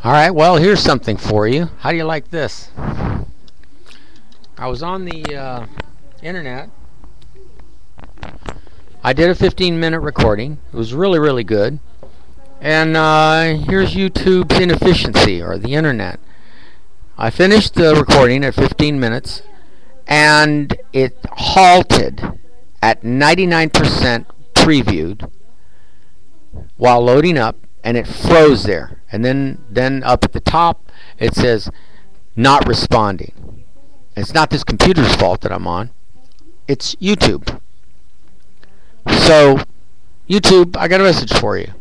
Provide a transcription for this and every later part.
Alright, well, here's something for you. How do you like this? I was on the internet. I did a 15-minute recording. It was really, really good. And here's YouTube's inefficiency, or the internet. I finished the recording at 15 minutes, and it halted at 99% previewed while loading up, and it froze there. And then up at the top, it says, not responding. It's not this computer's fault that I'm on. It's YouTube. So, YouTube, I got a message for you.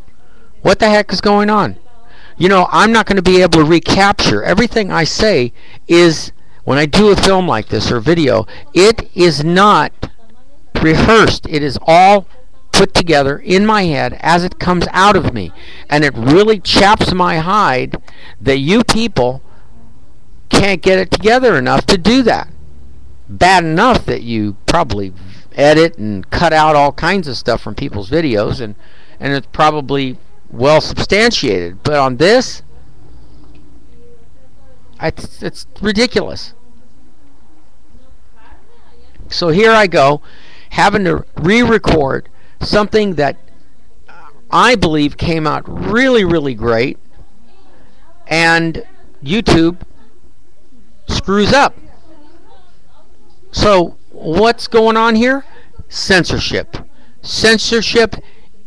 What the heck is going on? You know, I'm not going to be able to recapture. Everything I say is, when I do a film like this or video, it is not rehearsed. It is all put together in my head as it comes out of me. And it really chaps my hide that you people can't get it together enough to do that. Bad enough that you probably edit and cut out all kinds of stuff from people's videos, and it's probably well substantiated. But on this, it's ridiculous. So here I go, having to re-record something that I believe came out really, really great, and YouTube screws up. So what's going on here? Censorship. Censorship,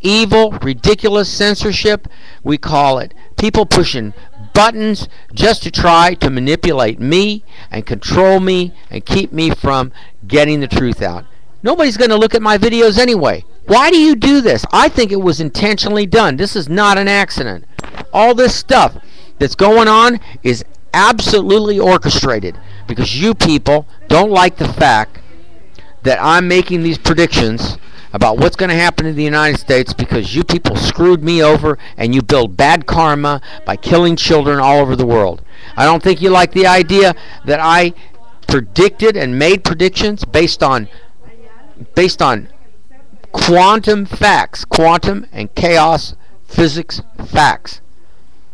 evil, ridiculous censorship. We call it people pushing buttons just to try to manipulate me and control me and keep me from getting the truth out. Nobody's going to look at my videos anyway. Why do you do this? I think it was intentionally done. This is not an accident. All this stuff that's going on is absolutely orchestrated because you people don't like the fact that I'm making these predictions about what's going to happen in the United States because you people screwed me over and you build bad karma by killing children all over the world. I don't think you like the idea that I predicted and made predictions based on quantum facts, quantum and chaos physics facts.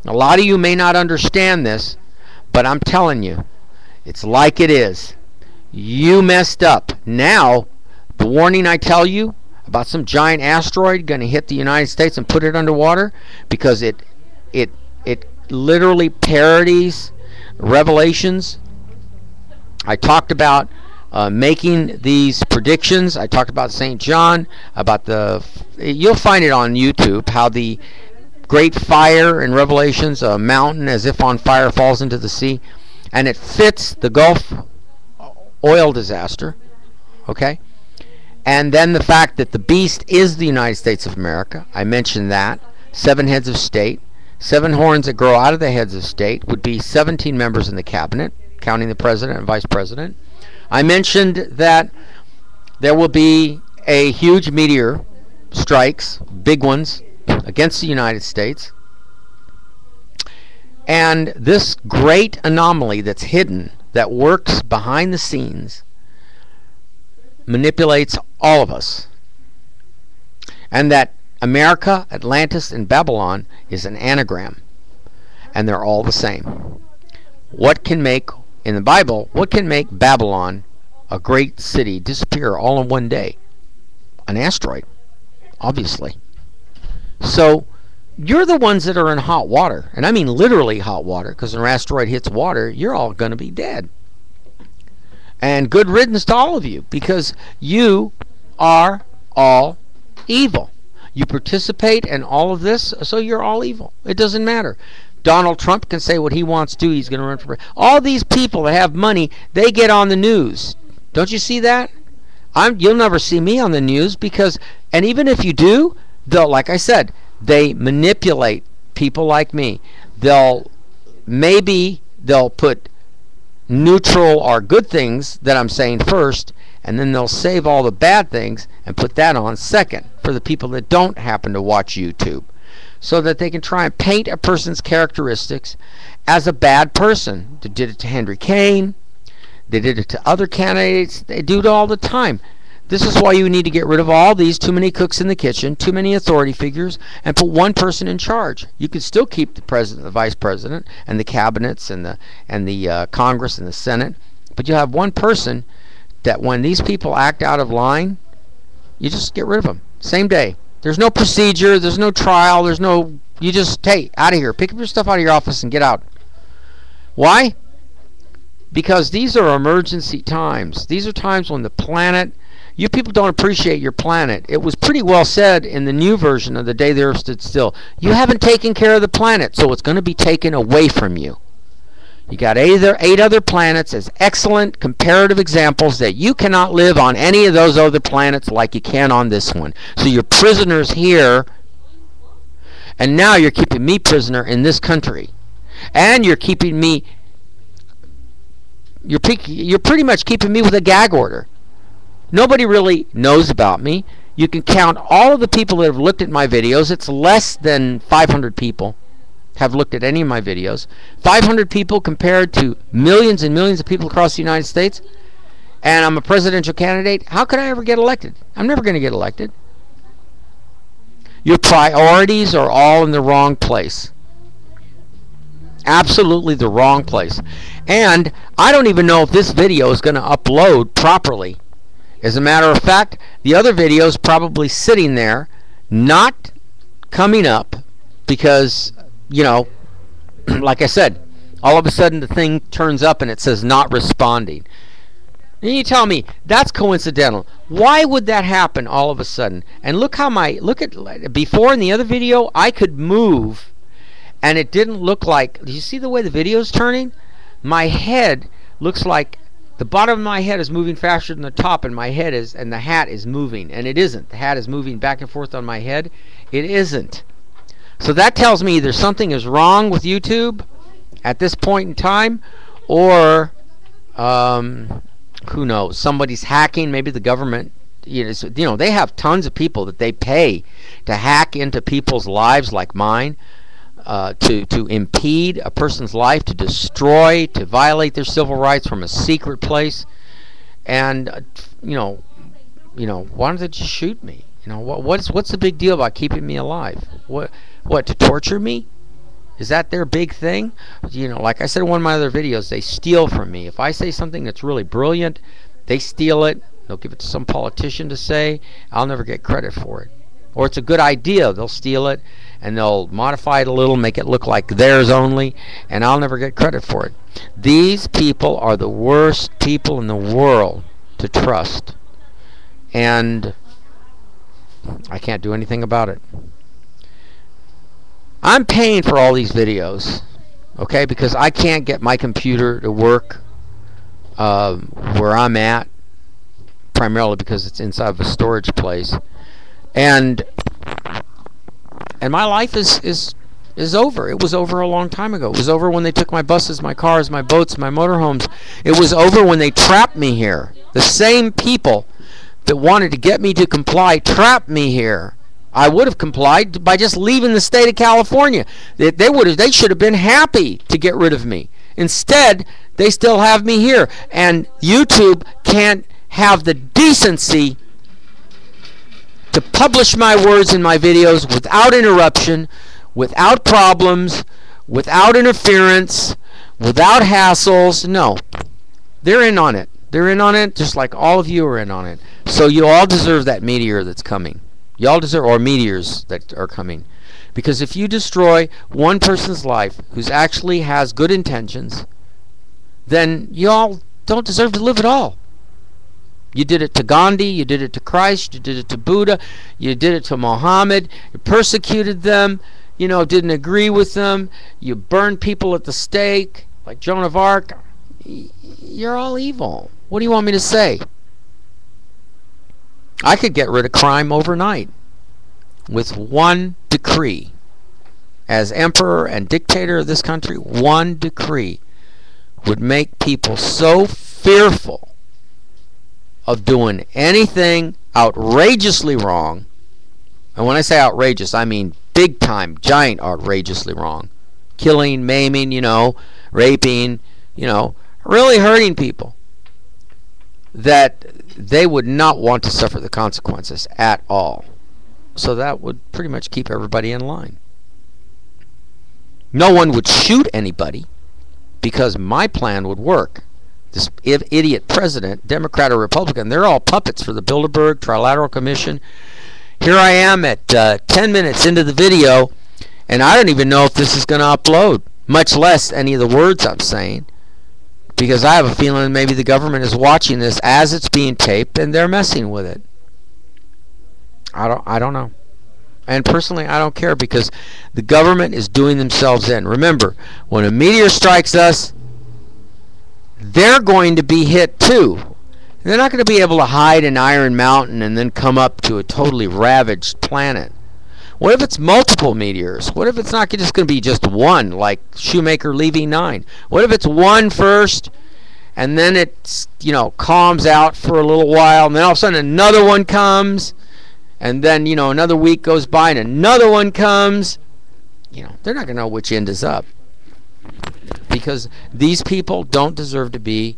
A lot of you may not understand this, but I'm telling you, it's like it is. You messed up. Now, the warning I tell you about some giant asteroid going to hit the United States and put it underwater because it literally parodies Revelations. I talked about making these predictions. I talked about St. John, about you'll find it on YouTube, how the great fire in Revelations, a mountain as if on fire falls into the sea, and it fits the Gulf oil disaster, okay? And then the fact that the beast is the United States of America. I mentioned that. 7 heads of state. 7 horns that grow out of the heads of state would be 17 members in the cabinet, counting the president and vice president. I mentioned that there will be a huge meteor strikes, big ones, against the United States. And this great anomaly that's hidden, that works behind the scenes, manipulates all of us. And that America, Atlantis, and Babylon is an anagram. And they're all the same. What can make, in the Bible, what can make Babylon, a great city, disappear all in one day? An asteroid, obviously. So you're the ones that are in hot water, and I mean literally hot water, because when an asteroid hits water, you're all going to be dead. And good riddance to all of you, because you are all evil. You participate in all of this, so you're all evil. It doesn't matter. Donald Trump can say what he wants to. He's going to run for president. All these people that have money, they get on the news. Don't you see that? You'll never see me on the news because, and even if you do, they'll, like I said, they manipulate people like me. They'll put neutral or good things that I'm saying first, and then they'll save all the bad things and put that on second for the people that don't happen to watch YouTube, so that they can try and paint a person's characteristics as a bad person. They did it to Henry Cain. They did it to other candidates. They do it all the time. This is why you need to get rid of all these too many cooks in the kitchen, too many authority figures, and put one person in charge. You can still keep the president, the vice president, and the cabinets, and the Congress and the Senate, but you have one person that when these people act out of line, you just get rid of them same day. There's no procedure, there's no trial, you just, hey, out of here. Pick up your stuff out of your office and get out. Why? Because these are emergency times. These are times when the planet, you people don't appreciate your planet. It was pretty well said in the new version of The Day the Earth Stood Still. You haven't taken care of the planet, so it's going to be taken away from you. You got 8 other planets as excellent comparative examples that you cannot live on any of those other planets like you can on this one. So you're prisoners here, and now you're keeping me prisoner in this country. And you're keeping me, you're pretty much keeping me with a gag order. Nobody really knows about me. You can count all of the people that have looked at my videos. It's less than 500 people have looked at any of my videos. 500 people compared to millions and millions of people across the United States. And I'm a presidential candidate. How could I ever get elected? I'm never going to get elected. Your priorities are all in the wrong place. Absolutely the wrong place. And I don't even know if this video is going to upload properly. As a matter of fact, the other video is probably sitting there, not coming up, because, you know, like I said, all of a sudden the thing turns up and it says not responding. And you tell me that's coincidental. Why would that happen all of a sudden? And look at before in the other video, I could move and it didn't look like, do you see the way the video is turning? My head looks like the bottom of my head is moving faster than the top, and my head is, and the hat is moving, and it isn't. The hat is moving back and forth on my head. It isn't. So that tells me either something is wrong with YouTube at this point in time, or who knows? Somebody's hacking. Maybe the government. You know, they have tons of people that they pay to hack into people's lives like mine. To impede a person's life, to destroy, to violate their civil rights from a secret place, and you know, why don't they just shoot me? You know, what's the big deal about keeping me alive? What to torture me? Is that their big thing? You know, like I said in one of my other videos, they steal from me. If I say something that's really brilliant, they steal it. They'll give it to some politician to say. I'll never get credit for it. Or it's a good idea, they'll steal it and they'll modify it a little, make it look like theirs only, and I'll never get credit for it. These people are the worst people in the world to trust, and I can't do anything about it. I'm paying for all these videos, okay, because I can't get my computer to work where I'm at, primarily because it's inside of a storage place. And my life is over. It was over a long time ago. It was over when they took my buses, my cars, my boats, my motorhomes. It was over when they trapped me here. The same people that wanted to get me to comply trapped me here. I would have complied by just leaving the state of California. They should have been happy to get rid of me. Instead, they still have me here. And YouTube can't have the decency to publish my words in my videos without interruption, without problems, without interference, without hassles. No. They're in on it. They're in on it just like all of you are in on it. So you all deserve that meteor that's coming. You all deserve, or meteors that are coming. Because if you destroy one person's life who's actually has good intentions, then you all don't deserve to live at all. You did it to Gandhi, you did it to Christ, you did it to Buddha, you did it to Muhammad, you persecuted them, you know, didn't agree with them, you burned people at the stake, like Joan of Arc. You're all evil. What do you want me to say? I could get rid of crime overnight with one decree. As emperor and dictator of this country, one decree would make people so fearful of doing anything outrageously wrong. And when I say outrageous, I mean big time, giant outrageously wrong. Killing, maiming, you know, raping, you know, really hurting people. that they would not want to suffer the consequences at all. So that would pretty much keep everybody in line. No one would shoot anybody because my plan would work. This idiot president, Democrat or Republican, they're all puppets for the Bilderberg Trilateral Commission. Here I am at 10 minutes into the video, and I don't even know if this is going to upload, much less any of the words I'm saying, because I have a feeling maybe the government is watching this as it's being taped and they're messing with it. I don't know. And personally, I don't care, because the government is doing themselves in. Remember, when a meteor strikes us, they're going to be hit too. They're not going to be able to hide in Iron Mountain and then come up to a totally ravaged planet. What if it's multiple meteors? What if it's not just going to be just one, like Shoemaker Levy 9? What if it's one first, and then it, calms out for a little while, and then all of a sudden another one comes, and then, another week goes by and another one comes? They're not going to know which end is up, because these people don't deserve to be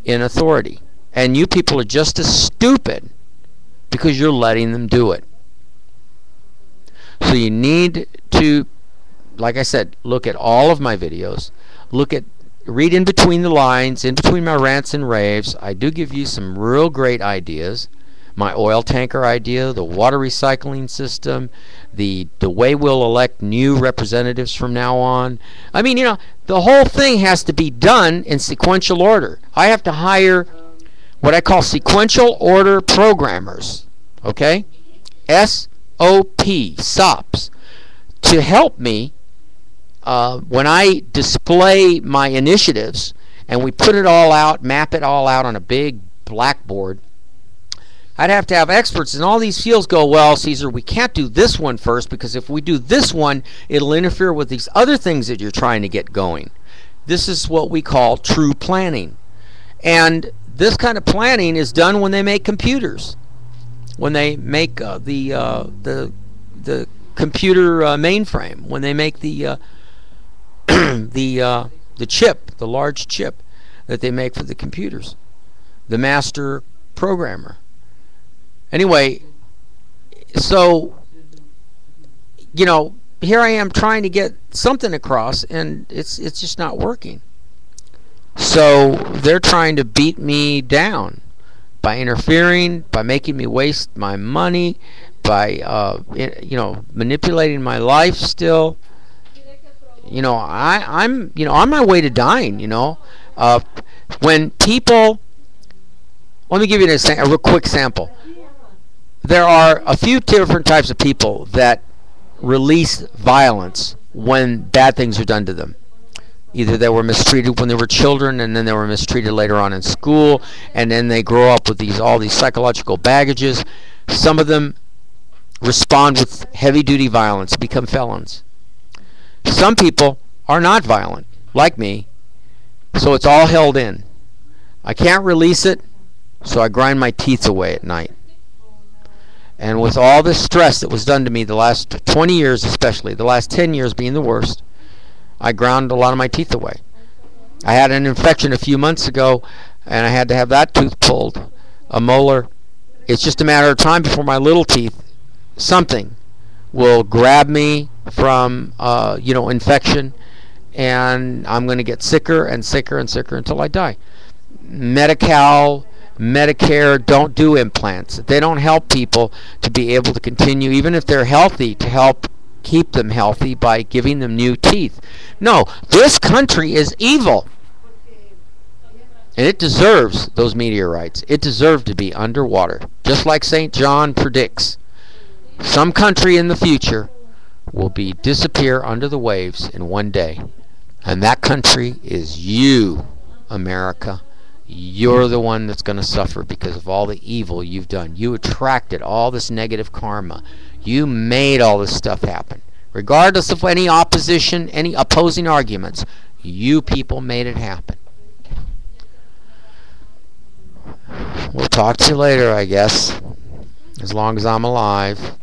in authority. And you people are just as stupid because you're letting them do it. So you need to, like I said, look at all of my videos. Read in between the lines, in between my rants and raves. I do give you some real great ideas. My oil tanker idea, the water recycling system, the way we'll elect new representatives from now on. I mean, the whole thing has to be done in sequential order. I have to hire what I call sequential order programmers, okay? SOPs, to help me when I display my initiatives and we put it all out, map it all out on a big blackboard. I'd have to have experts in all these fields go, well, Caesar, we can't do this one first, because if we do this one, it'll interfere with these other things that you're trying to get going. This is what we call true planning. And this kind of planning is done when they make computers. When they make the computer mainframe. When they make the chip, the large chip that they make for the computers. The master programmer. Anyway, so, here I am trying to get something across, and it's just not working. So they're trying to beat me down by interfering, by making me waste my money, by manipulating my life still. I'm on my way to dying. When people, let me give you a real quick sample. There are a few different types of people that release violence when bad things are done to them. Either they were mistreated when they were children, and then they were mistreated later on in school, and then they grow up with all these psychological baggages. Some of them respond with heavy-duty violence, become felons. Some people are not violent, like me, so it's all held in. I can't release it, so I grind my teeth away at night. And with all this stress that was done to me the last 20 years, especially, the last 10 years being the worst, I ground a lot of my teeth away. I had an infection a few months ago, and I had to have that tooth pulled, a molar. It's just a matter of time before my little teeth, something, will grab me from, infection, and I'm going to get sicker and sicker and sicker until I die. Medi-Cal, Medicare don't do implants. They don't help people to be able to continue, even if they're healthy, to help keep them healthy by giving them new teeth. No, this country is evil. And it deserves those meteorites. It deserves to be underwater. Just like St. John predicts. Some country in the future will disappear under the waves in one day. And that country is you, America. You're the one that's going to suffer because of all the evil you've done. You attracted all this negative karma. You made all this stuff happen. Regardless of any opposition, any opposing arguments, you people made it happen. We'll talk to you later, I guess. As long as I'm alive.